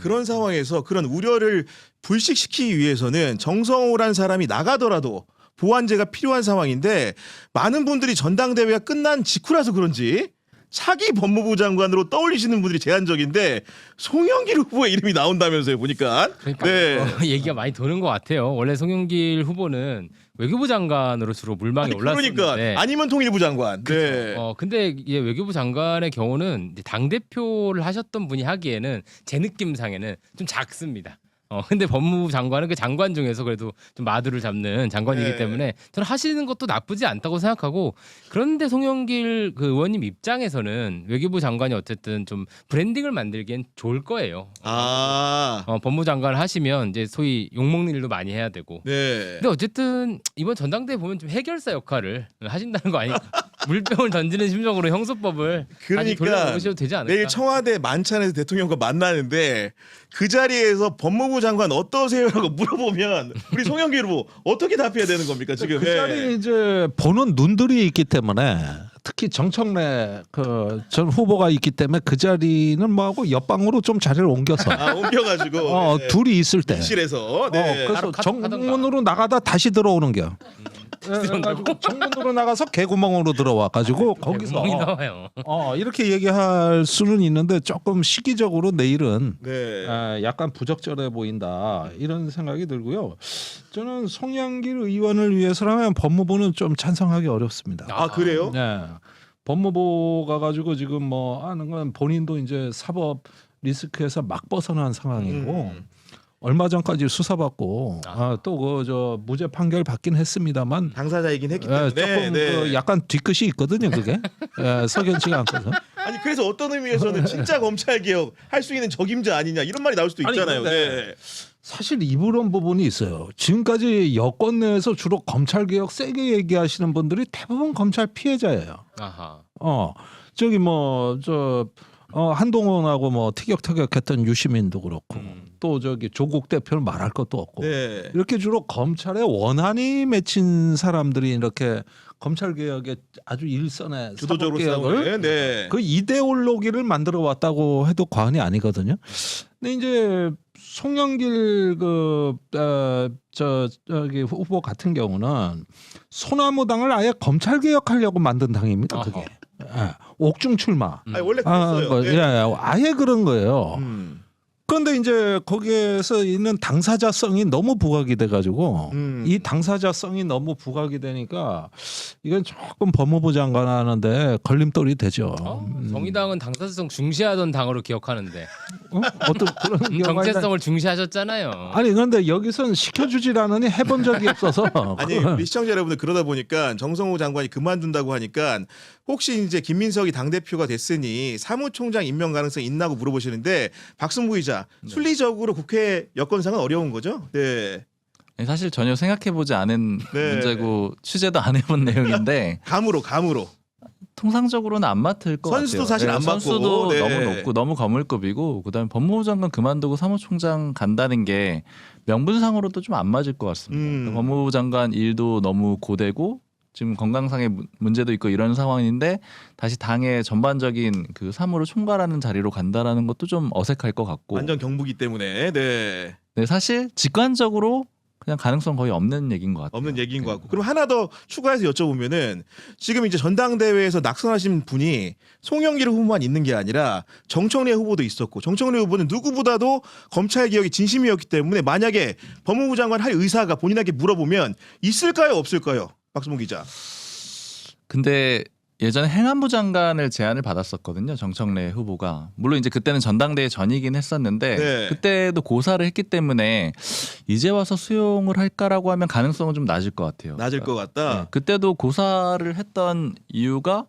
그런 상황에서 그런 우려를 불식시키기 위해서는 정성호란 사람이 나가더라도 보완제가 필요한 상황인데 많은 분들이 전당대회가 끝난 직후라서 그런지 차기 법무부 장관으로 떠올리시는 분들이 제한적인데 송영길 후보의 이름이 나온다면서요 보니까. 그러니까 네. 얘기가 많이 도는 것 같아요. 원래 송영길 후보는 외교부 장관으로 주로 물망에 올랐었는데 그러니까 아니면 통일부 장관. 네. 근데 이게 외교부 장관의 경우는 당 대표를 하셨던 분이 하기에는 제 느낌상에는 좀 작습니다. 근데 법무부 장관은 그 장관 중에서 그래도 좀 마두를 잡는 장관이기 네. 때문에 저는 하시는 것도 나쁘지 않다고 생각하고, 그런데 송영길 그 의원님 입장에서는 외교부 장관이 어쨌든 좀 브랜딩을 만들기엔 좋을 거예요. 법무부 장관을 하시면 이제 소위 욕먹는 일도 많이 해야 되고. 네. 근데 어쨌든 이번 전당대회 보면 좀 해결사 역할을 하신다는 거 아닐까? 물병을 던지는 심정으로 형소법을 다시 그러니까 돌려보셔도 되지 않을까? 내일 청와대 만찬에서 대통령과 만나는데 그 자리에서 법무부 장관 어떠세요라고 물어보면 우리 송영길 후보 어떻게 답해야 되는 겁니까 지금? 그 자리에 이제 보는 눈들이 있기 때문에, 특히 정청래 그 전 후보가 있기 때문에 그 자리는 뭐하고 옆방으로 좀 자리를 옮겨서 옮겨가지고 네. 둘이 있을 때 실에서 네. 그래서 하던가. 정문으로 나가다 다시 들어오는겨. 그래가지고 정문으로 나가서 개구멍으로 들어와 가지고 거기서 구멍이 나와요. 이렇게 얘기할 수는 있는데 조금 시기적으로 내일은 네. 약간 부적절해 보인다 이런 생각이 들고요. 저는 송영길 의원을 위해서라면 법무부는 좀 찬성하기 어렵습니다. 아 그래요? 네. 법무부 가지고 지금 뭐 하는 건 본인도 이제 사법 리스크에서 막 벗어난 상황이고 얼마 전까지 수사받고 또 그 저 무죄 판결 받긴 했습니다만 당사자이긴 했기 때문에 조금 그 약간 뒤끝이 있거든요 그게. 석연치가 않거든. 아니 그래서 어떤 의미에서는 진짜 검찰 개혁 할 수 있는 적임자 아니냐 이런 말이 나올 수도 있잖아요. 네. 사실 이런 부분이 있어요. 지금까지 여권 내에서 주로 검찰 개혁 세게 얘기하시는 분들이 대부분 검찰 피해자예요. 아하. 저기 뭐 한동훈하고 뭐 티격태격했던 유시민도 그렇고 또 저기 조국 대표는 말할 것도 없고 네. 이렇게 주로 검찰에 원한이 맺힌 사람들이 이렇게 검찰 개혁에 아주 일선에 주도적으로 사법 개혁을 싸우는 네. 그 이데올로기를 만들어 왔다고 해도 과언이 아니거든요. 근데 이제 송영길 저기 후보 같은 경우는 소나무당을 아예 검찰 개혁하려고 만든 당입니다. 그게 옥중 출마. 아니, 원래 그랬어요. 네. 아예 그런 거예요. 그런데 이제 거기에서 있는 당사자성이 너무 부각이 돼가지고 이 당사자성이 너무 부각이 되니까 이건 조금 법무부 장관 하는데 걸림돌이 되죠. 정의당은 당사성 중시하던 당으로 기억하는데 어떤 그런 정체성을 중시하셨잖아요. 아니 그런데 여기선 시켜주질 않으니 해본 적이 없어서 아니 우리 시청자 여러분들 그러다 보니까 정성호 장관이 그만둔다고 하니까 혹시 이제 김민석이 당대표가 됐으니 사무총장 임명 가능성 있나고 물어보시는데 박승부 기자 순리적으로 국회 여건상은 어려운 거죠? 네. 사실 전혀 생각해보지 않은 네. 문제고 취재도 안 해본 내용인데 감으로 통상적으로는 안 맡을 것 선수도 같아요. 사실 안 맡고. 선수도 네. 너무 높고 너무 거물급이고 그다음에 법무부 장관 그만두고 사무총장 간다는 게 명분상으로도 좀 안 맞을 것 같습니다. 법무부 장관 일도 너무 고되고 지금 건강상의 문제도 있고 이런 상황인데 다시 당의 전반적인 그 사무를 총괄하는 자리로 간다라는 것도 좀 어색할 것 같고. 완전 경부기 때문에 네. 네, 사실 직관적으로 그냥 가능성 거의 없는 얘기인 것 같아요. 없는 얘기인 것 같고. 그럼 하나 더 추가해서 여쭤보면은 지금 이제 전당대회에서 낙선하신 분이 송영길 후보만 있는 게 아니라 정청래 후보도 있었고 정청래 후보는 누구보다도 검찰 개혁이 진심이었기 때문에 만약에 법무부 장관 할 의사가 본인에게 물어보면 있을까요 없을까요? 박수문 기자. 근데 예전에 행안부 장관을 제안을 받았었거든요. 정청래 후보가. 물론 이제 그때는 전당대회 전이긴 했었는데 네. 그때도 고사를 했기 때문에 이제 와서 수용을 할까라고 하면 가능성은 좀 낮을 것 같아요. 낮을 것 같다. 네, 그때도 고사를 했던 이유가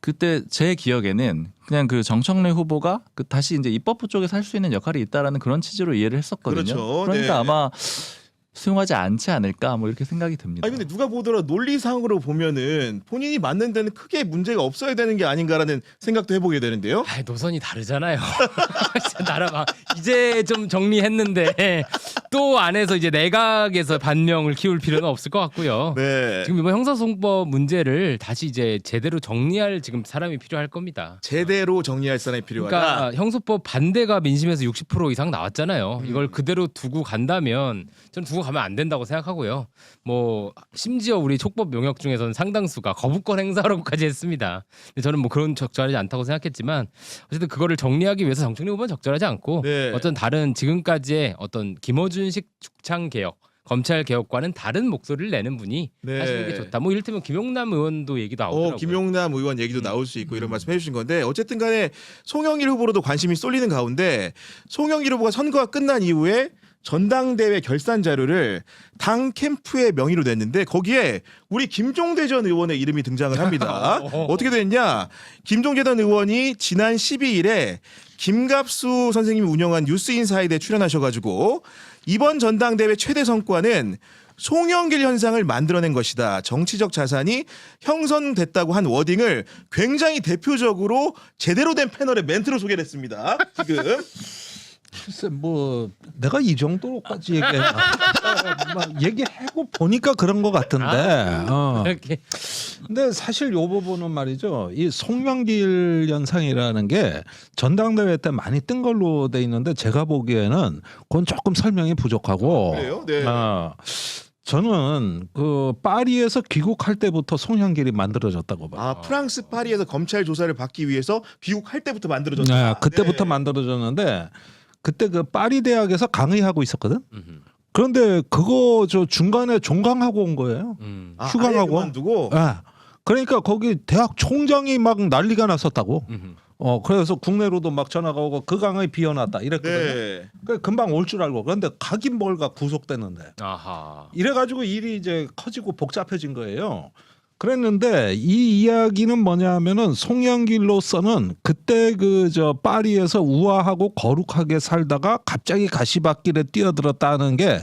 그때 제 기억에는 그냥 그 정청래 후보가 그 다시 이제 입법부 쪽에서 할 수 있는 역할이 있다라는 그런 취지로 이해를 했었거든요. 그렇죠. 그러니까 네. 아마 수용하지 않지 않을까 뭐 이렇게 생각이 듭니다. 아니 근데 누가 보더라도 논리상으로 보면은 본인이 맞는 데는 크게 문제가 없어야 되는 게 아닌가라는 생각도 해보게 되는데요. 노선이 다르잖아요. 진짜 나라 이제 좀 정리했는데 또 안에서 이제 내각에서 반명을 키울 필요는 없을 것 같고요. 네. 지금 이번 형사소송법 문제를 다시 이제 제대로 정리할 지금 사람이 필요할 겁니다. 제대로 정리할 사람이 필요하다. 그러니까 형소법 반대가 민심에서 60% 이상 나왔잖아요. 이걸 그대로 두고 간다면 저는 두고 가면 안 된다고 생각하고요. 뭐 심지어 우리 촉법 용역 중에서는 상당수가 거부권 행사라고까지 했습니다. 근데 저는 뭐 그런 적절하지 않다고 생각했지만 어쨌든 그거를 정리하기 위해서 정청래 후보는 적절하지 않고 네. 어떤 다른 지금까지의 어떤 김어준식 죽창 개혁 검찰 개혁과는 다른 목소리를 내는 분이 네. 하시는 게 좋다. 뭐 이를테면 김용남 의원도 얘기 나오더라고요. 김용남 의원 얘기도 나올 수 있고 이런 말씀 해주신 건데 어쨌든 간에 송영길 후보로도 관심이 쏠리는 가운데 송영길 후보가 선거가 끝난 이후에 전당대회 결산 자료를 당 캠프의 명의로 냈는데 거기에 우리 김종대 전 의원의 이름이 등장을 합니다. 어떻게 됐냐? 김종대 전 의원이 지난 12일에 김갑수 선생님이 운영한 뉴스인사이드에 출연하셔가지고 이번 전당대회 최대 성과는 송영길 현상을 만들어낸 것이다. 정치적 자산이 형성됐다고 한 워딩을 굉장히 대표적으로 제대로 된 패널의 멘트로 소개를 했습니다. 지금. 글쎄 뭐 내가 이 정도로까지 얘기하고 보니까 그런 것 같은데. 이렇게 근데 사실 요 부분은 말이죠. 이 송영길 현상이라는 게 전당대회 때 많이 뜬 걸로 돼 있는데 제가 보기에는 그건 조금 설명이 부족하고. 그래요? 네. 저는 그 파리에서 귀국할 때부터 송영길이 만들어졌다고 봐요. 아 프랑스 파리에서 검찰 조사를 받기 위해서 귀국할 때부터 만들어졌다. 네, 그때부터 네. 만들어졌는데 그때 그 파리 대학에서 강의하고 있었거든. 그런데 그거 저 중간에 종강하고 온 거예요. 아, 휴강하고. 아예 그만두고. 네. 그러니까 거기 대학 총장이 막 난리가 났었다고. 그래서 국내로도 막 전화가 오고 그 강의 비워놨다 이랬거든요. 네. 그러니까 금방 올 줄 알고. 그런데 가긴 뭘가 구속됐는데. 아하. 이래가지고 일이 이제 커지고 복잡해진 거예요. 그랬는데 이 이야기는 뭐냐면은 송영길로서는 그때 그 저 파리에서 우아하고 거룩하게 살다가 갑자기 가시밭길에 뛰어들었다는 게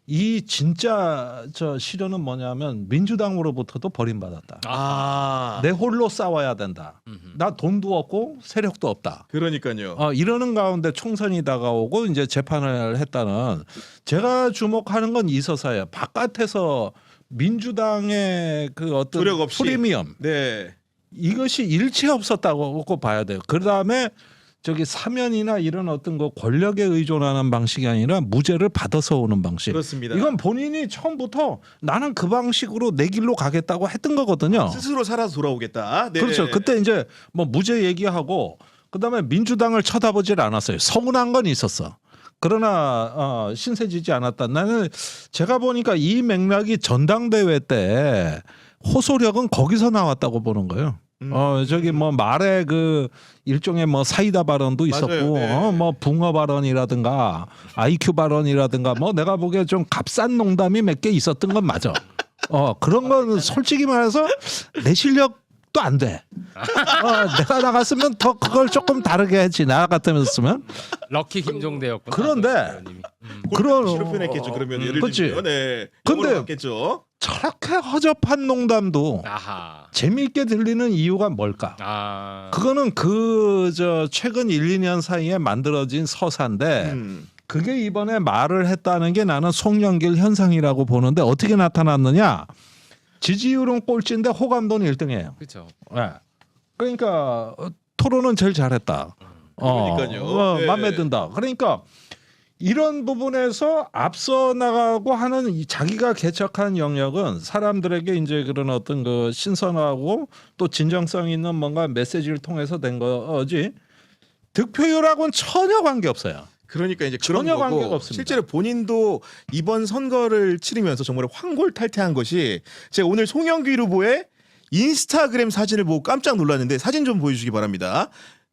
이 진짜 저 시련은 뭐냐면 민주당으로부터도 버림받았다. 아. 내 홀로 싸워야 된다. 나 돈도 없고 세력도 없다. 그러니까요. 이러는 가운데 총선이 다가오고 이제 재판을 했다는 제가 주목하는 건 이 서사예요. 바깥에서 민주당의 그 어떤 조력 없이. 프리미엄 네. 이것이 일체 없었다고 봐야 돼요. 그다음에 저기 사면이나 이런 어떤 거 권력에 의존하는 방식이 아니라 무죄를 받아서 오는 방식. 그렇습니다. 이건 본인이 처음부터 나는 그 방식으로 내 길로 가겠다고 했던 거거든요. 스스로 살아서 돌아오겠다. 네. 그렇죠. 그때 이제 뭐 무죄 얘기하고 그다음에 민주당을 쳐다보질 않았어요. 서운한 건 있었어. 그러나 신세지지 않았다. 나는 제가 보니까 이 맥락이 전당대회 때 호소력은 거기서 나왔다고 보는 거예요. 저기 뭐 말에 그 일종의 뭐 사이다 발언도 있었고 맞아요. 네. 뭐 붕어 발언이라든가 IQ 발언이라든가 뭐 내가 보기에 좀 값싼 농담이 몇 개 있었던 건 맞아. 그런 건 솔직히 말해서 내 실력도 안 돼. 내가 나갔으면 더 그걸 조금 다르게 했지. 나 같으면 럭키 김종대였구나. 그런데 그런 시로 표현했겠죠. 그러면 예를 그치. 들면 네. 근데 맞겠죠. 저렇게 허접한 농담도 아하. 재미있게 들리는 이유가 뭘까? 아. 그거는 그 저 최근 1, 2년 사이에 만들어진 서사인데 그게 이번에 말을 했다는 게 나는 송영길 현상이라고 보는데 어떻게 나타났느냐? 지지율은 꼴찌인데 호감도는 1등이에요. 그렇죠. 네. 그러니까 토론은 제일 잘했다. 그러니까요. 네. 마음에 든다. 그러니까 이런 부분에서 앞서 나가고 하는 이 자기가 개척한 영역은 사람들에게 이제 그런 어떤 그 신선하고 또 진정성 있는 뭔가 메시지를 통해서 된 거지. 득표율하고는 전혀 관계 없어요. 그러니까 이제 그런 전혀 거고 관계가 없습니다. 실제로 본인도 이번 선거를 치르면서 정말 환골탈태한 것이 제가 오늘 송영길 후보의 인스타그램 사진을 보고 깜짝 놀랐는데 사진 좀 보여주시기 바랍니다.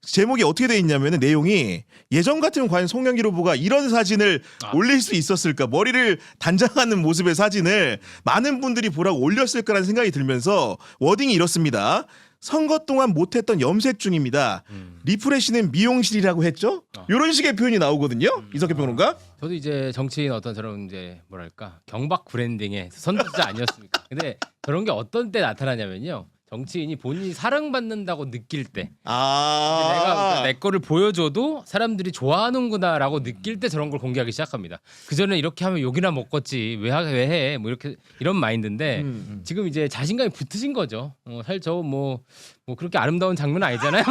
제목이 어떻게 돼 있냐면 내용이 예전 같으면 과연 송영길 후보가 이런 사진을 올릴 수 있었을까, 머리를 단장하는 모습의 사진을 많은 분들이 보라고 올렸을 거라는 생각이 들면서 워딩이 이렇습니다. 선거 동안 못했던 염색 중입니다. 리프레시는 미용실이라고 했죠? 이런 식의 표현이 나오거든요. 이석희 평론가. 저도 이제 정치인 어떤 저런 이제 뭐랄까 경박 브랜딩의 선두주자 아니었습니까? 근데 저런 게 어떤 때 나타나냐면요. 정치인이 본인이 사랑받는다고 느낄 때 아. 내가 내 거를 보여줘도 사람들이 좋아하는구나라고 느낄 때 저런 걸 공개하기 시작합니다. 그 전에 이렇게 하면 욕이나 먹겠지 왜 해? 뭐 이렇게 이런 마인드인데 지금 이제 자신감이 붙으신 거죠. 사실 뭐 그렇게 아름다운 장면 아니잖아요.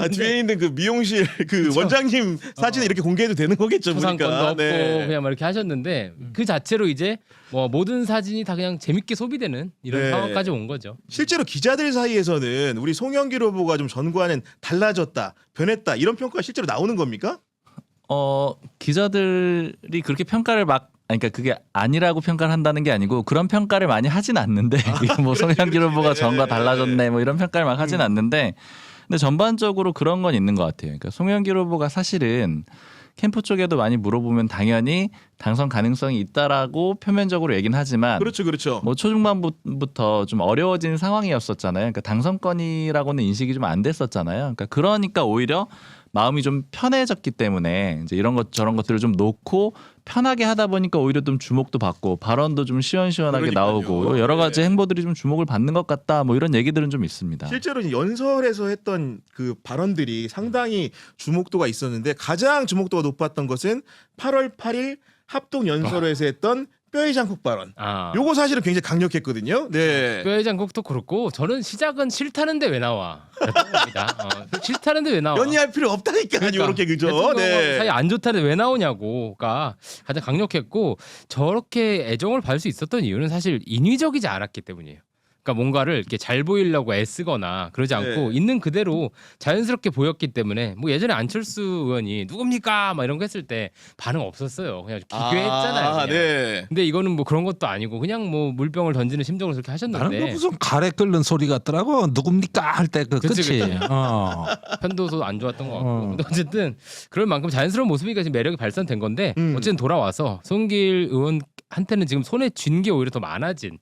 아, 뒤에 있는 그 미용실 그 원장님 사진을 이렇게 공개해도 되는 거겠죠. 초상권도 보니까. 없고 그냥 막 이렇게 하셨는데 그 자체로 이제 뭐 모든 사진이 다 그냥 재밌게 소비되는 이런 네. 상황까지 온 거죠. 실제로 기자들 사이에서는 우리 송영길 후보가 좀 전과는 달라졌다, 변했다 이런 평가가 실제로 나오는 겁니까? 기자들이 그렇게 평가를 그러니까 그게 아니라고 평가를 한다는 게 아니고 그런 평가를 많이 하진 않는데 뭐 송영길 후보가 전과 달라졌네 뭐 이런 평가를 막 하진 않는데 근데 전반적으로 그런 건 있는 것 같아요. 그러니까 송영길 후보가 사실은 캠프 쪽에도 많이 물어보면 당연히 당선 가능성이 있다라고 표면적으로 얘기는 하지만 그렇죠. 뭐 초중반부터 좀 어려워진 상황이었었잖아요. 그러니까 당선권이라고는 인식이 좀 안 됐었잖아요. 그러니까 오히려 마음이 좀 편해졌기 때문에 이제 이런 것 저런 것들을 좀 놓고 편하게 하다 보니까 오히려 좀 주목도 받고 발언도 좀 시원시원하게 그러니까요. 나오고 여러 가지 네. 행보들이 좀 주목을 받는 것 같다. 뭐 이런 얘기들은 좀 있습니다. 실제로 이제 연설에서 했던 그 발언들이 상당히 주목도가 있었는데 가장 주목도가 높았던 것은 8월 8일 합동 연설회에서 했던 뼈의 장국 발언. 요거 사실은 굉장히 강력했거든요. 네. 뼈의 장국도 그렇고 저는 시작은 싫다는데 왜 나와? 싫다는데 왜 나와? 연이할 필요 없다니까. 그러니까, 요렇게 그죠. 대통령하고 네. 사이 안 좋다는데 왜 나오냐고가 가장 강력했고 저렇게 애정을 받을 수 있었던 이유는 사실 인위적이지 않았기 때문이에요. 그러니까 뭔가를 이렇게 잘 보이려고 애쓰거나 그러지 않고 네. 있는 그대로 자연스럽게 보였기 때문에 뭐 예전에 안철수 의원이 누굽니까 막 이런 거 했을 때 반응 없었어요. 그냥 기괴했잖아요. 그냥. 네. 근데 이거는 뭐 그런 것도 아니고 그냥 뭐 물병을 던지는 심정으로 그렇게 나는 하셨는데 무슨 가래 끓는 소리 같더라고. 누굽니까 할 때 그 그치, 끝이. 그치. 편도도 안 좋았던 것 같고 근데 어쨌든 그럴 만큼 자연스러운 모습이니까 지금 매력이 발산된 건데 어쨌든 돌아와서 송길 의원한테는 지금 손에 쥔 게 오히려 더 많아진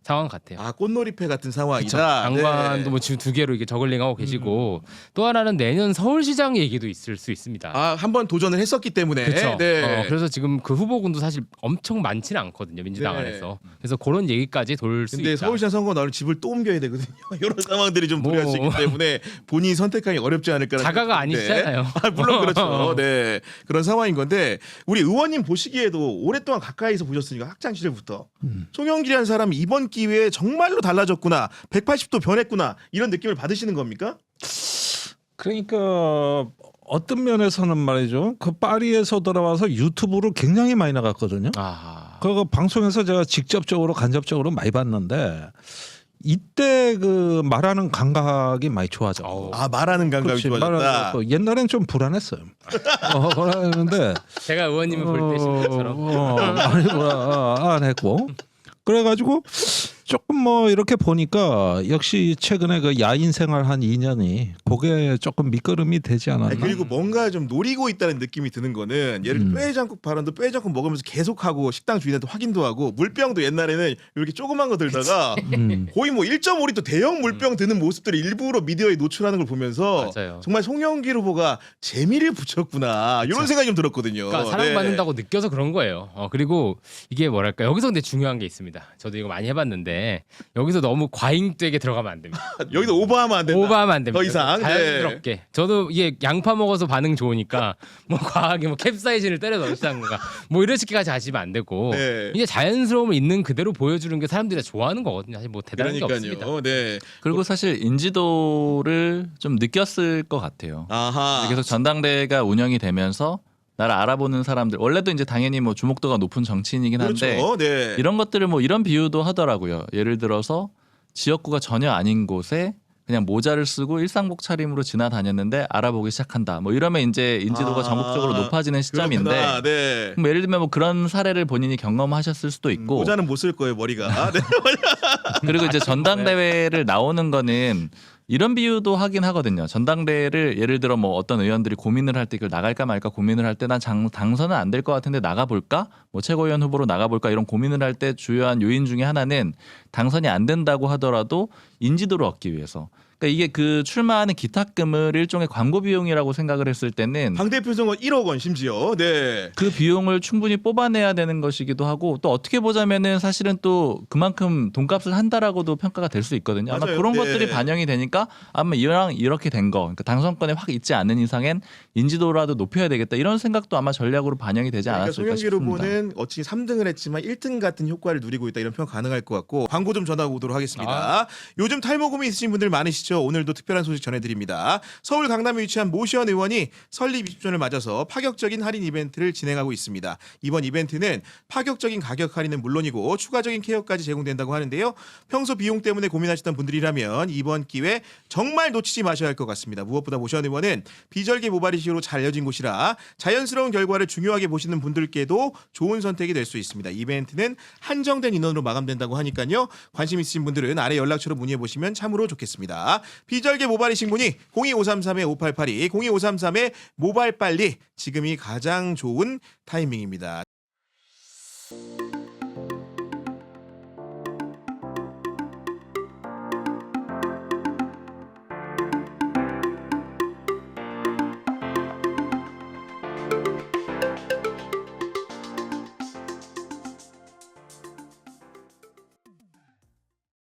상황 같아요. 아, 꽃놀이패 같은 그쵸. 상황이다. 장관도 네. 뭐 지금 2개로 이게 저글링하고 계시고 또 하나는 내년 서울시장 얘기도 있을 수 있습니다. 아, 한번 도전을 했었기 때문에. 그렇죠. 네. 그래서 지금 그 후보군도 사실 엄청 많지는 않거든요 민주당 네. 안에서. 그래서 그런 얘기까지 돌 수 있다. 근데 서울시장 선거 나오면 집을 또 옮겨야 되거든요. 이런 상황들이 좀 뭐. 불리할 수 있기 때문에 본인이 선택하기 어렵지 않을까. 자가가 아니시잖아요. 아, 물론 그렇죠. 네. 그런 상황인 건데 우리 의원님 보시기에도 오랫동안 가까이서 보셨으니까 학창 시절부터 송영길이라는 사람이 이번 기회에 정말로 달라졌구나. 180도 변했구나. 이런 느낌을 받으시는 겁니까? 그러니까 어떤 면에서는 말이죠. 그 파리에서 돌아와서 유튜브로 굉장히 많이 나갔거든요. 그거 방송에서 제가 직접적으로 간접적으로 많이 봤는데 이때 그 말하는 감각이 많이 좋아졌고. 아, 말하는 감각이 그렇지, 좋아졌다. 옛날엔 좀 불안했어요. 불안했는데 제가 의원님을 볼 때 심처럼 많이 안 했고. 그래가지고 조금 뭐 이렇게 보니까 역시 최근에 그 야인 생활 한 2년이 그게 조금 밑거름이 되지 않았나. 아니, 그리고 뭔가 좀 노리고 있다는 느낌이 드는 거는 예를 들어 뼈해장국 발언도 뼈해장국 먹으면서 계속하고 식당 주인한테 확인도 하고 물병도 옛날에는 이렇게 조그만 거 들다가 거의 뭐 1.5리터 대형 물병 드는 모습들을 일부러 미디어에 노출하는 걸 보면서 맞아요. 정말 송영길 후보가 재미를 붙였구나 이런 생각이 좀 들었거든요. 그러니까 사랑받는다고 느껴서 그런 거예요. 그리고 이게 뭐랄까 여기서 근데 중요한 게 있습니다. 저도 이거 많이 해봤는데 여기서 너무 과잉되게 들어가면 안 됩니다. 여기도 오버하면 안 된다. 오버하면 안 됩니다. 더 이상. 자연스럽게. 저도 이게 양파 먹어서 반응 좋으니까 뭐 과하게 뭐 캡사이신을 때려 넣으시다든가 뭐 이런 식까지 하시면 안 되고 네. 이제 자연스러움을 있는 그대로 보여주는 게 사람들이 다 좋아하는 거거든요. 사실 뭐 대단한 게 없습니다. 그러니까요. 네. 그리고 사실 인지도를 좀 느꼈을 것 같아요. 아하. 계속 전당대회가 운영이 되면서 나를 알아보는 사람들 원래도 이제 당연히 뭐 주목도가 높은 정치인이긴 한데 그렇죠. 네. 이런 것들을 뭐 이런 비유도 하더라고요. 예를 들어서 지역구가 전혀 아닌 곳에 그냥 모자를 쓰고 일상복 차림으로 지나다녔는데 알아보기 시작한다. 뭐 이러면 이제 인지도가 전국적으로 높아지는 시점인데 그렇구나. 네. 뭐 예를 들면 뭐 그런 사례를 본인이 경험하셨을 수도 있고 모자는 못 쓸 거예요 머리가. 네. 그리고 이제 전당대회를 나오는 거는 이런 비유도 하긴 하거든요. 전당대회를 예를 들어 뭐 어떤 의원들이 고민을 할 때 이걸 나갈까 말까 고민을 할 때 난 당선은 안 될 것 같은데 나가볼까? 뭐 최고위원 후보로 나가볼까? 이런 고민을 할 때 주요한 요인 중에 하나는 당선이 안 된다고 하더라도 인지도를 얻기 위해서. 그러니까 이게 그 출마하는 기탁금을 일종의 광고 비용이라고 생각을 했을 때는 당 대표 선거 1억 원 심지어. 네. 그 비용을 충분히 뽑아내야 되는 것이기도 하고 또 어떻게 보자면은 사실은 또 그만큼 돈값을 한다라고도 평가가 될 수 있거든요. 아마 맞아요. 그런 네. 것들이 반영이 되니까 아마 이랑 이렇게 된 거, 그러니까 당선권에 확 있지 않은 이상엔 인지도라도 높여야 되겠다 이런 생각도 아마 전략으로 반영이 되지 그러니까 않았을까 송영길 싶습니다. 후보는 어찌 3등을 했지만 1등 같은 효과를 누리고 있다 이런 평 가능할 것 같고 광고 좀 전하고 오도록 하겠습니다. 요즘 탈모 고민 있으신 분들 많으시죠? 오늘도 특별한 소식 전해드립니다. 서울 강남에 위치한 모시원 의원이 설립 20주년을 맞아서 파격적인 할인 이벤트를 진행하고 있습니다. 이번 이벤트는 파격적인 가격 할인은 물론이고 추가적인 케어까지 제공된다고 하는데요. 평소 비용 때문에 고민하시던 분들이라면 이번 기회 정말 놓치지 마셔야 할 것 같습니다. 무엇보다 모시원 의원은 비절개 모발 이식으로 잘 알려진 곳이라 자연스러운 결과를 중요하게 보시는 분들께도 좋은 선택이 될 수 있습니다. 이벤트는 한정된 인원으로 마감된다고 하니까요. 관심 있으신 분들은 아래 연락처로 문의해 보시면 참으로 좋겠습니다. 비절개 모발 이식 문의 02533-5882 02533-모발 빨리 지금이 가장 좋은 타이밍입니다.